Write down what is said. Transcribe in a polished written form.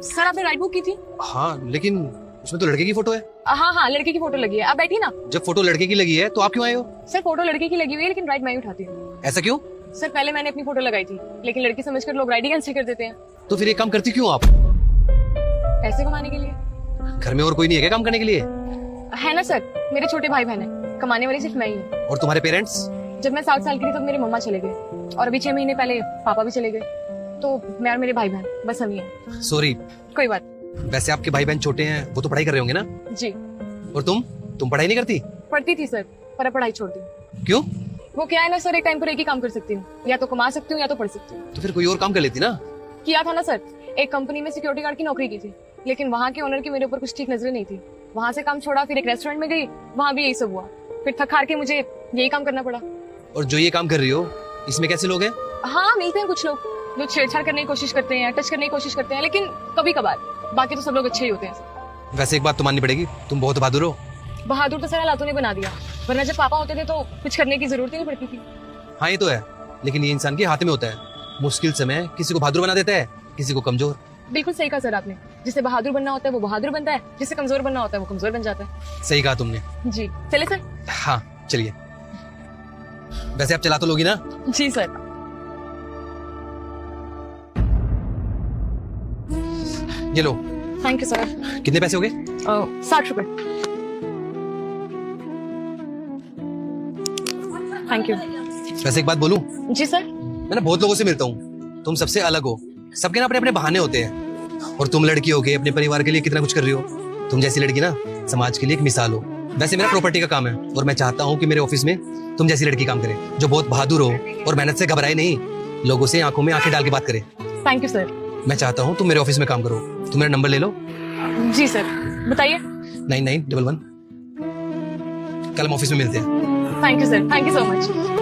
Sir आपने ride book की थी? हाँ, लेकिन उसमें तो लड़के की फोटो है। हाँ लड़के की फोटो लगी है, आप बैठिए ना। जब फोटो लड़के की लगी है तो आप क्यों आए हो? सर फोटो लड़के की लगी हुई है लेकिन राइड मैं ही उठाती हूँ। ऐसा क्यों? सर पहले मैंने अपनी फोटो लगाई थी लेकिन लड़की समझकर लोग राइड ही कैंसिल कर देते हैं। तो फिर ये काम करती क्यों आप? पैसे कमाने के लिए। घर में और कोई नहीं है क्या काम करने के लिए? है ना सर, मेरे छोटे भाई बहन है, कमाने वाली सिर्फ मैं ही हूँ। और तुम्हारे पेरेंट्स? जब मैं 7 साल की थी तब मेरे मम्मा चले गए और अभी 6 महीने पहले पापा भी चले गए, तो मैं और मेरे भाई बहन बस हम ही हैं। सॉरी। कोई बात। वैसे आपके भाई बहन छोटे हैं, वो तो पढ़ाई कर रहे होंगे ना? जी। और तुम पढ़ाई नहीं करती? पढ़ती थी सर, पर अब पढ़ाई छोड़ दी। क्यों? वो क्या है ना सर, एक टाइम पर एक ही काम कर सकती हूँ, या तो कमा सकती हूँ या तो पढ़ सकती हूँ। तो फिर कोई और काम कर लेती ना? किया था ना सर, एक कंपनी में सिक्योरिटी गार्ड की नौकरी की थी, लेकिन वहाँ के ओनर की मेरे ऊपर कुछ ठीक नजरें नहीं थी। वहाँ से काम छोड़ा, फिर एक रेस्टोरेंट में गई, वहाँ भी यही सब हुआ। फिर थक हार के मुझे यही काम करना पड़ा। और जो ये काम कर रही हो, इसमें कैसे लोग हैं? हाँ मिलते हैं कुछ लोग जो छेड़छाड़ करने की कोशिश करते हैं, टच करने की कोशिश करते हैं, लेकिन कभी कभार। बाकी तो सब लोग अच्छे ही होते हैं। वैसे एक बात तो माननी पड़ेगी, तुम बहुत बहादुर हो। बहादुर तो सर हालातों ने बना दिया, वरना जब पापा होते थे तो कुछ करने की जरूरत ही नहीं पड़ती थी। हाँ ये तो है, लेकिन ये इंसान के हाथ में होता है। मुश्किल समय किसी को बहादुर बना देता है, किसी को कमजोर। बिल्कुल सही कहा सर आपने, जिसे बहादुर बनना होता है वो बहादुर बनता है, जिसे कमजोर बनना होता है वो कमजोर बन जाता है। सही कहा तुमने। जी चले सर। हाँ चलिए। वैसे आप चला तो लोगी ना? जी सर। ये लो। Thank you sir. कितने पैसे हो गए? 60 रुपए। Thank you. वैसे एक बात बोलूं? जी सर। मैं ना बहुत लोगों से मिलता हूँ, तुम सबसे अलग हो। सबके ना अपने अपने बहाने होते हैं, और तुम लड़की हो के अपने परिवार के लिए कितना कुछ कर रही हो। तुम जैसी लड़की ना समाज के लिए एक मिसाल हो। वैसे मेरा प्रॉपर्टी का काम है और मैं चाहता हूँ कि मेरे ऑफिस में तुम जैसी लड़की काम करे, जो बहुत बहादुर हो और मेहनत से घबराए नहीं, लोगों से आंखों में आंखें डाल के बात करे। Thank you sir. मैं चाहता हूँ तुम मेरे ऑफिस में काम करो। तुम मेरा नंबर ले लो। जी सर बताइए। 9911। कल हम ऑफिस में मिलते हैं। Thank you sir, thank you so much.